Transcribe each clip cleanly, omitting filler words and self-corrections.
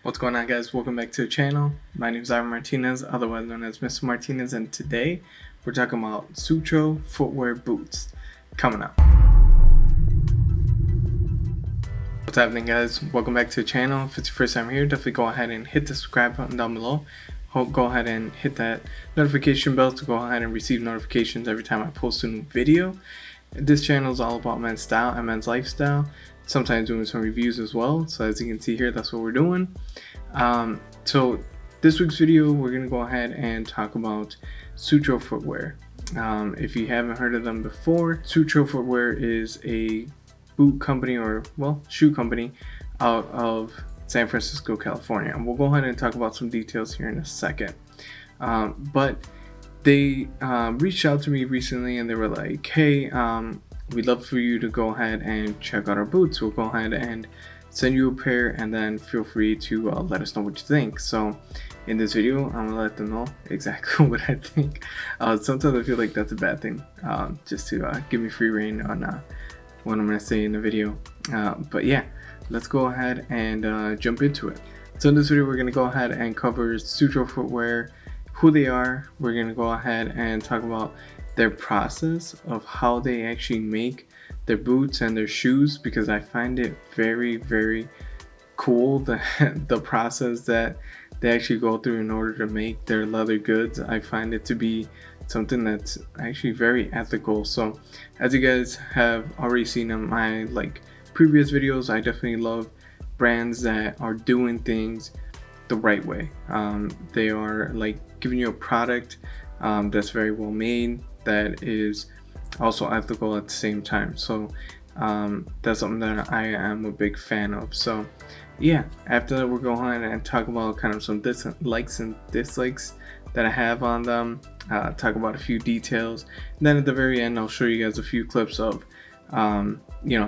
What's going on, guys? Welcome back to the channel. My name is Ivan Martinez, otherwise known as Mr. Martinez, and today we're talking about Sutro Footwear boots coming up. What's happening, guys? Welcome back to the channel. If it's your first time here, definitely go ahead and hit the subscribe button down below. Go ahead and hit that notification bell to go ahead and receive notifications every time I post a new video. This channel is all about men's style and men's lifestyle, sometimes doing some reviews as well. So as you can see here, that's what we're doing. So this week's video, we're going to go ahead and talk about Sutro Footwear. If you haven't heard of them before, Sutro Footwear is a boot company, or well, shoe company out of San Francisco, California. And we'll go ahead and talk about some details here in a second. But they reached out to me recently and they were like, hey, we'd love for you to go ahead and check out our boots. We'll go ahead and send you a pair, and then feel free to let us know what you think. So in this video, I'm gonna let them know exactly what I think. Sometimes I feel like that's a bad thing, just to give me free reign on what I'm gonna say in the video. But yeah, let's go ahead and jump into it. So in this video, we're gonna go ahead and cover Sutro Footwear, who they are. We're gonna go ahead and talk about their process of how they actually make their boots and their shoes, because I find it very, very cool, the process that they actually go through in order to make their leather goods. I find it to be something that's actually very ethical. So as you guys have already seen in my previous videos, I definitely love brands that are doing things the right way. They are giving you a product that's very well made, that is also ethical at the same time. So that's something that I am a big fan of. So yeah, after that, we're going and talk about kind of some likes and dislikes that I have on them, talk about a few details, and then at the very end I'll show you guys a few clips of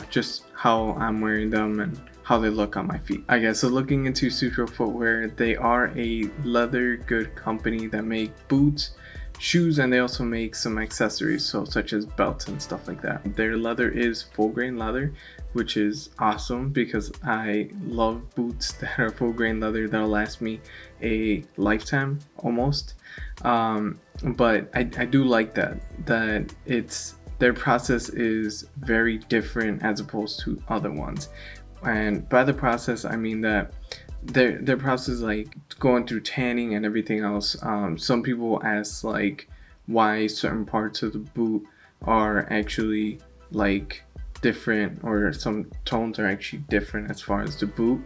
just how I'm wearing them and how they look on my feet. I guess so. Looking into Sutro Footwear, they are a leather good company that make boots, shoes, and they also make some accessories, so such as belts and stuff like that. Their leather is full grain leather, which is awesome because I love boots that are full grain leather that'll last me a lifetime almost. But I do like that it's their process is very different as opposed to other ones. And by the process, I mean that their process, like going through tanning and everything else. Some people ask why certain parts of the boot are actually different, or some tones are actually different as far as the boot.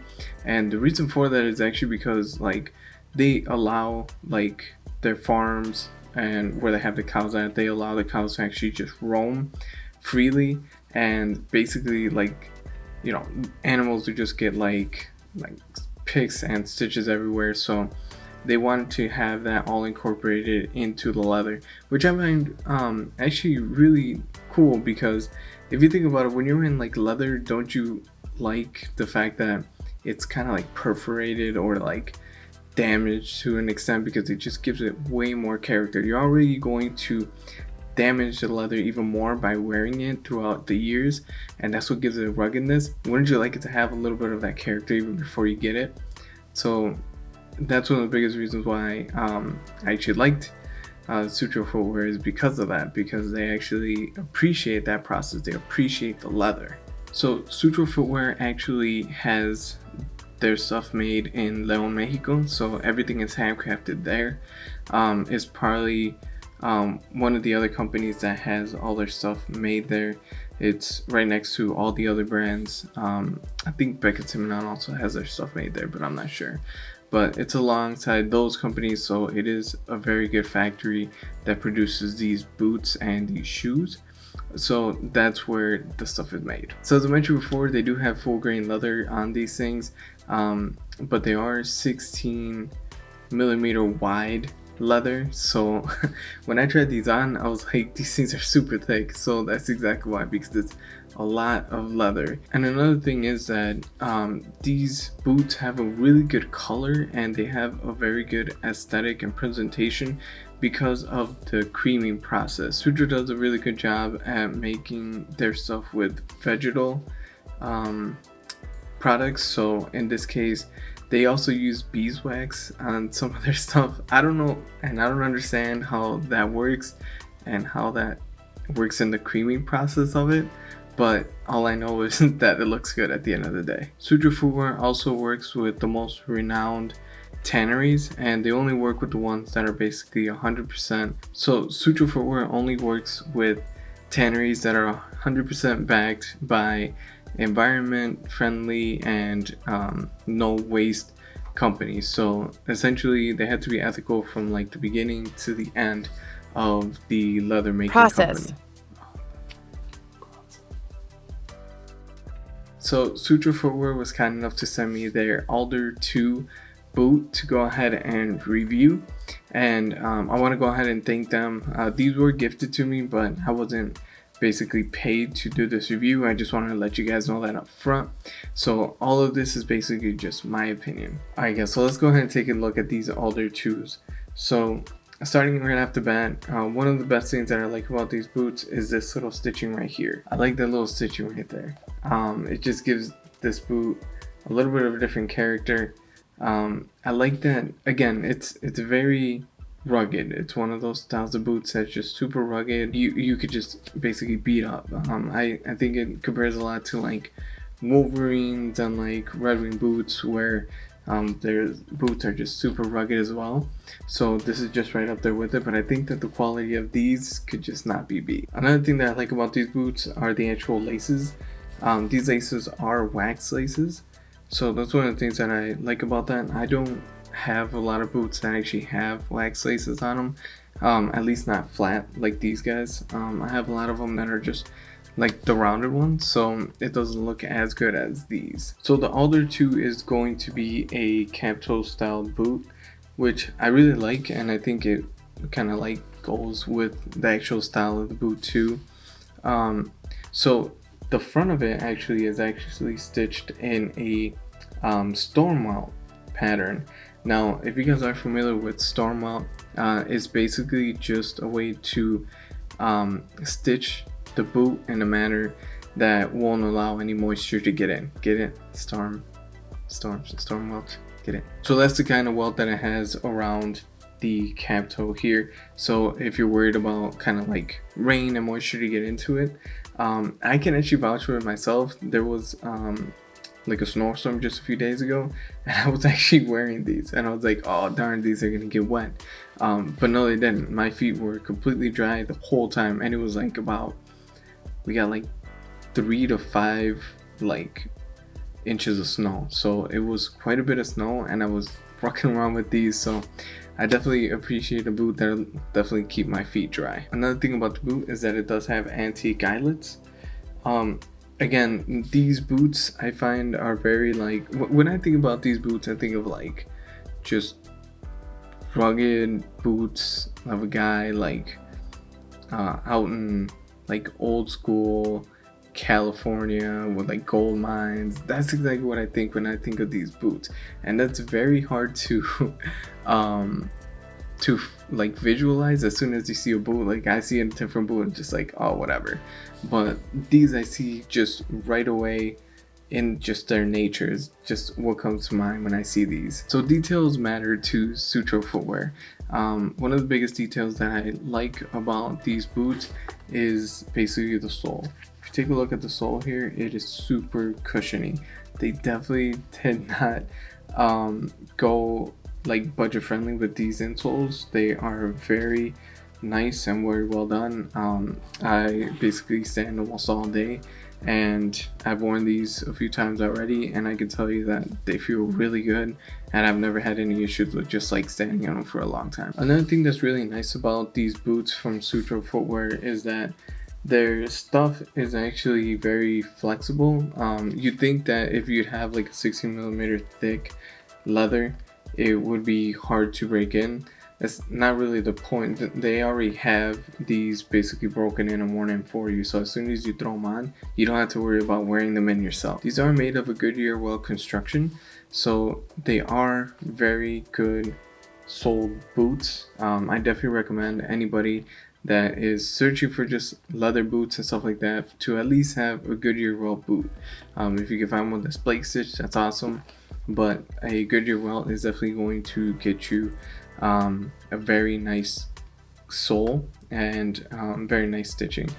And the reason for that is actually because they allow their farms and where they have the cows at, they allow the cows to actually just roam freely, and basically animals do just get picks and stitches everywhere. So they wanted to have that all incorporated into the leather, which I find actually really cool, because if you think about it, when you're in leather, don't you like the fact that it's kind of perforated or damaged to an extent, because it just gives it way more character. You're already going to damage the leather even more by wearing it throughout the years, and that's what gives it ruggedness. Wouldn't you like it to have a little bit of that character even before you get it? So that's one of the biggest reasons why I actually liked Sutro Footwear, is because of that, because they actually appreciate that process. They appreciate the leather. So Sutro Footwear actually has their stuff made in León, Mexico, so everything is handcrafted there. It's probably one of the other companies that has all their stuff made there. It's right next to all the other brands. I think Beckett Simonon also has their stuff made there, but I'm not sure. But it's alongside those companies, so it is a very good factory that produces these boots and these shoes. So that's where the stuff is made. So as I mentioned before, they do have full grain leather on these things, but they are 16 millimeter wide leather. So when I tried these on, I was like, these things are super thick. So that's exactly why, because it's a lot of leather. And another thing is that these boots have a really good color, and they have a very good aesthetic and presentation because of the creaming process. Sutro does a really good job at making their stuff with vegetal products. So in this case, They also use beeswax on some of their stuff. I don't know, and I don't understand how that works and how that works in the creaming process of it, but all I know is that it looks good at the end of the day. Sutro Footwear also works with the most renowned tanneries, and they only work with the ones that are basically 100%. So Sutro Footwear only works with tanneries that are 100% backed by environment friendly and no waste companies. So essentially they have to be ethical from like the beginning to the end of the leather making company. So Sutro Footwear was kind enough to send me their Alder 2 boot to go ahead and review, and I want to go ahead and thank them. These were gifted to me, but I wasn't basically paid to do this review. I just wanted to let you guys know that up front. So all of this is basically just my opinion. Alright guys, so let's go ahead and take a look at these Alder 2s. So starting right off the bat, one of the best things that I like about these boots is this little stitching right here. I like that little stitching right there. It just gives this boot a little bit of a different character. I like that. Again, it's very rugged. It's one of those styles of boots that's just super rugged. You could just basically beat up. I think it compares a lot to like Wolverines and like Red Wing boots, where their boots are just super rugged as well. So this is just right up there with it, but I think that the quality of these could just not be beat. Another thing that I like about these boots are the actual laces. These laces are wax laces, so that's one of the things that I like about that. I don't have a lot of boots that actually have wax laces on them, at least not flat like these guys. I have a lot of them that are just like the rounded ones, so it doesn't look as good as these. So the Alder 2 is going to be a cap toe style boot, which I really like, and I think it kind of like goes with the actual style of the boot too. So the front of it actually is actually stitched in a Storm Welt pattern. Now, if you guys are familiar with Storm Welt, it's basically just a way to stitch the boot in a manner that won't allow any moisture to get in. Get it? Storm Welt. Get it? So that's the kind of welt that it has around the cap toe here. So if you're worried about kind of like rain and moisture to get into it, I can actually vouch for it myself. There was like a snowstorm just a few days ago, and I was actually wearing these, and I was like, oh darn, these are gonna get wet. But no, they didn't. My feet were completely dry the whole time, and it was like we got like 3 to 5 like inches of snow, so it was quite a bit of snow, and I was rocking around with these. So I definitely appreciate a boot that'll definitely keep my feet dry. Another thing about the boot is that it does have antique eyelets. Again, these boots I find are very like, when I think about these boots, I think of like just rugged boots of a guy like out in like old school California with like gold mines. That's exactly what I think when I think of these boots, and that's very hard to like visualize. As soon as you see a boot, like I see a different boot and just like, oh whatever. But these I see just right away in just their nature is just what comes to mind when I see these. So details matter to Sutro Footwear. One of the biggest details that I like about these boots is basically the sole. If you take a look at the sole here, it is super cushiony. They definitely did not go like budget friendly with these insoles. They are very nice and very well done. I basically stand almost all day, and I've worn these a few times already, and I can tell you that they feel really good, and I've never had any issues with just like standing on them for a long time. Another thing that's really nice about these boots from Sutro Footwear is that their stuff is actually very flexible. You'd think that if you'd have like a 16mm thick leather, it would be hard to break in. That's not really the point. They already have these basically broken in and worn in for you, so as soon as you throw them on, you don't have to worry about wearing them in yourself. These are made of a Goodyear weld construction, so they are very good soled boots. I definitely recommend anybody that is searching for just leather boots and stuff like that to at least have a Goodyear weld boot. If you can find one that's Blake stitched, that's awesome. but a Goodyear welt is definitely going to get you a very nice sole and very nice stitching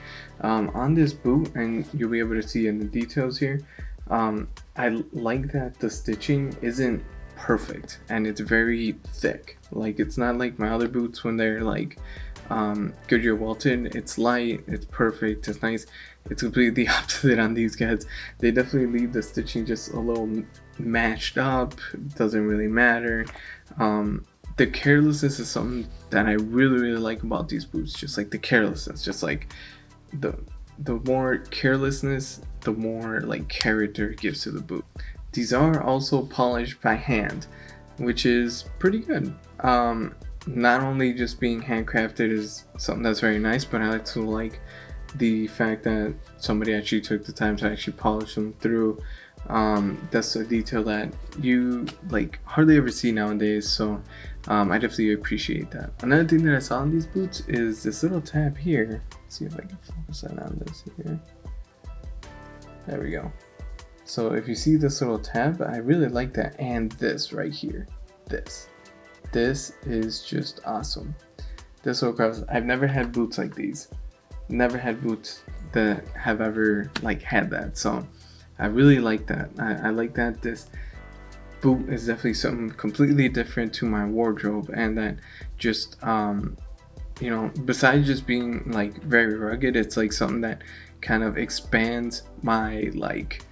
on this boot, and you'll be able to see in the details here. I like that the stitching isn't perfect and it's very thick. Like, it's not like my other boots when they're like Goodyear welted. It's light, it's perfect, it's nice. It's completely the opposite on these guys. They definitely leave the stitching just a little matched up. It doesn't really matter. The carelessness is something that I really like about these boots. Just like the carelessness, just like the more carelessness, the more like character it gives to the boot. These are also polished by hand, which is pretty good. Not only just being handcrafted is something that's very nice, but I also like the fact that somebody actually took the time to actually polish them through. That's a detail that you like hardly ever see nowadays, so I definitely appreciate that. Another thing that I saw on these boots is this little tab here. Let's see if I can focus that on this here. There we go. So if you see this little tab, I really like that. And this right here, this is just awesome. This little cross, I've never had boots like these. Never had boots that have ever like had that. So I really like that. I like that this boot is definitely something completely different to my wardrobe, and that just you know, besides just being like very rugged, it's like something that kind of expands my like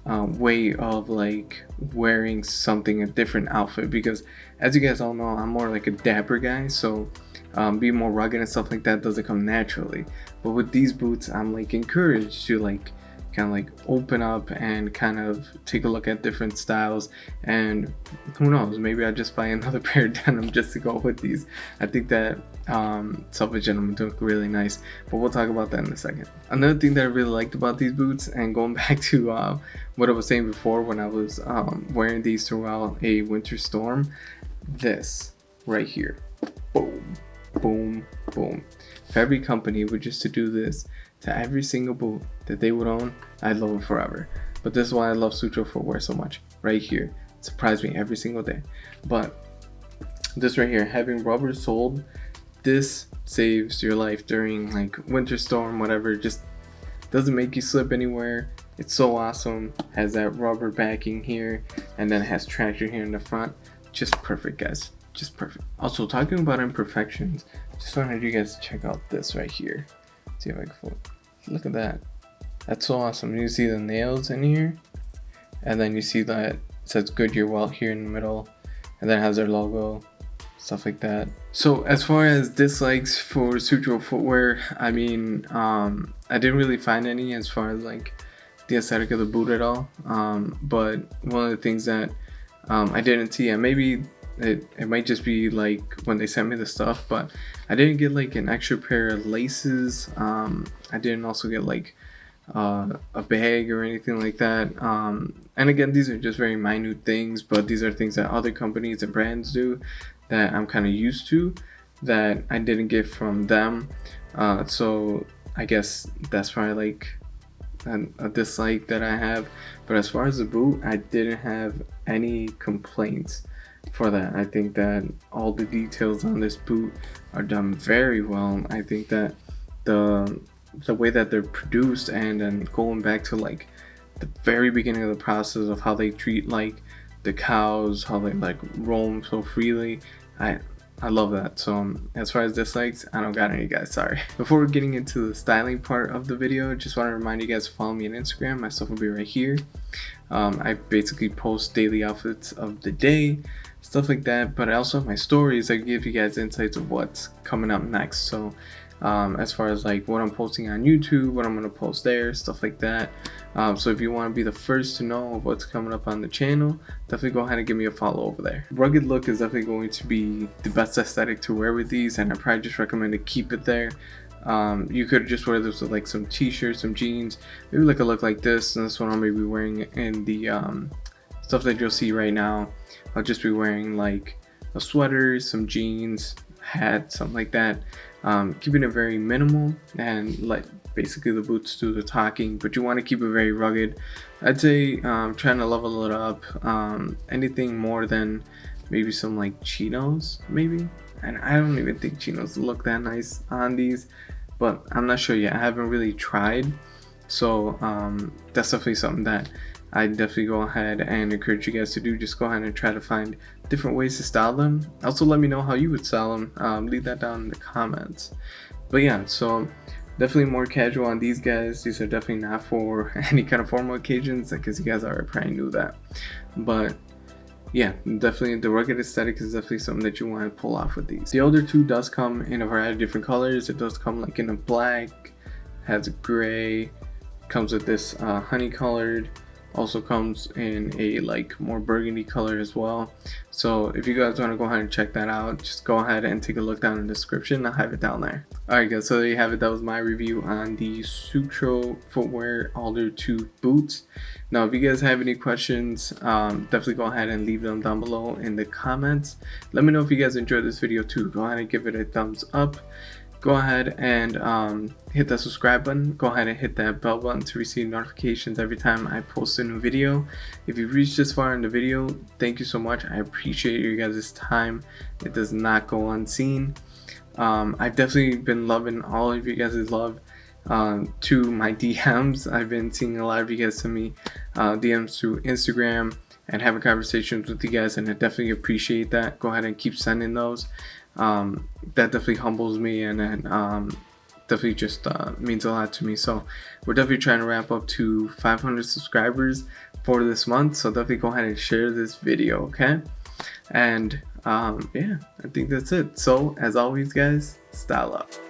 way of like wearing something, a different outfit, because as you guys all know, I'm more like a dapper guy, so being more rugged and stuff like that doesn't come naturally. But with these boots, I'm like encouraged to like kind of like open up and kind of take a look at different styles, and who knows, maybe I'll just buy another pair of denim just to go with these. I think that Selfish Gentleman look really nice, but we'll talk about that in a second. Another thing that I really liked about these boots, and going back to what I was saying before when I was wearing these throughout a winter storm, this right here, boom, boom, boom. If every company would just to do this to every single boot that they would own, I'd love it forever. But this is why I love Sutro Footwear so much. Right here, it surprised me every single day. But this right here, having rubber soled, this saves your life during like winter storm, whatever. Just doesn't make you slip anywhere. It's so awesome. Has that rubber backing here, and then it has traction here in the front. Just perfect, guys. Just perfect. Also, talking about imperfections, just wanted you guys to check out this right here. See if I can look at that. That's so awesome. You see the nails in here, and then you see that it says Goodyear welt here in the middle, and then it has their logo, stuff like that. So as far as dislikes for Sutro Footwear, I mean, I didn't really find any as far as like the aesthetic of the boot at all. But one of the things that I didn't see, and maybe it might just be like when they sent me the stuff, but I didn't get like an extra pair of laces. I didn't also get like a bag or anything like that. And again, these are just very minute things, but these are things that other companies and brands do that I'm kind of used to, that I didn't get from them. So I guess that's probably like a dislike that I have. But as far as the boot, I didn't have any complaints for that. I think that all the details on this boot are done very well. I think that the way that they're produced, and then going back to like the very beginning of the process of how they treat like the cows, how they like roam so freely, I love that. So as far as dislikes, I don't got any, guys, sorry. Before getting into the styling part of the video, just want to remind you guys to follow me on Instagram. My stuff will be right here. I basically post daily outfits of the day, stuff like that, but I also have my stories. I give you guys insights of what's coming up next. So as far as like what I'm posting on YouTube, what I'm going to post there, stuff like that. So if you want to be the first to know of what's coming up on the channel, definitely go ahead and give me a follow over there. Rugged look is definitely going to be the best aesthetic to wear with these, and I probably just recommend to keep it there. You could just wear this with like some t-shirts, some jeans, maybe like a look like this, and this one I'll maybe be wearing in the stuff that you'll see right now. I'll just be wearing like a sweater, some jeans, hat, something like that. keeping it very minimal and let basically the boots do the talking, but you want to keep it very rugged. I'd say trying to level it up. Anything more than maybe some like chinos, maybe. And I don't even think chinos look that nice on these, but I'm not sure yet. I haven't really tried, so that's definitely something that I definitely go ahead and encourage you guys to do. Just go ahead and try to find different ways to style them. Also, let me know how you would style them. Leave that down in the comments. But yeah, so definitely more casual on these guys. These are definitely not for any kind of formal occasions, because you guys already probably knew that. But yeah, definitely the rugged aesthetic is definitely something that you want to pull off with these. The Alder 2 does come in a variety of different colors. It does come like in a black, has a gray, comes with this honey colored, also comes in a like more burgundy color as well. So if you guys want to go ahead and check that out, just go ahead and take a look down in the description. I'll have it down there. Alright guys, so there you have it. That was my review on the Sutro Footwear Alder 2 boots. Now if you guys have any questions, definitely go ahead and leave them down below in the comments. Let me know if you guys enjoyed this video too. Go ahead and give it a thumbs up. Go ahead and hit that subscribe button. Go ahead and hit that bell button to receive notifications every time I post a new video. If you've reached this far in the video, thank you so much. I appreciate your guys' time. It does not go unseen. I've definitely been loving all of you guys' love to my DMs. I've been seeing a lot of you guys send me DMs through Instagram and having conversations with you guys, and I definitely appreciate that. Go ahead and keep sending those. That definitely humbles me, and then definitely just means a lot to me. So we're definitely trying to ramp up to 500 subscribers for this month, so definitely go ahead and share this video, okay? And yeah, I think that's it. So as always guys, style up.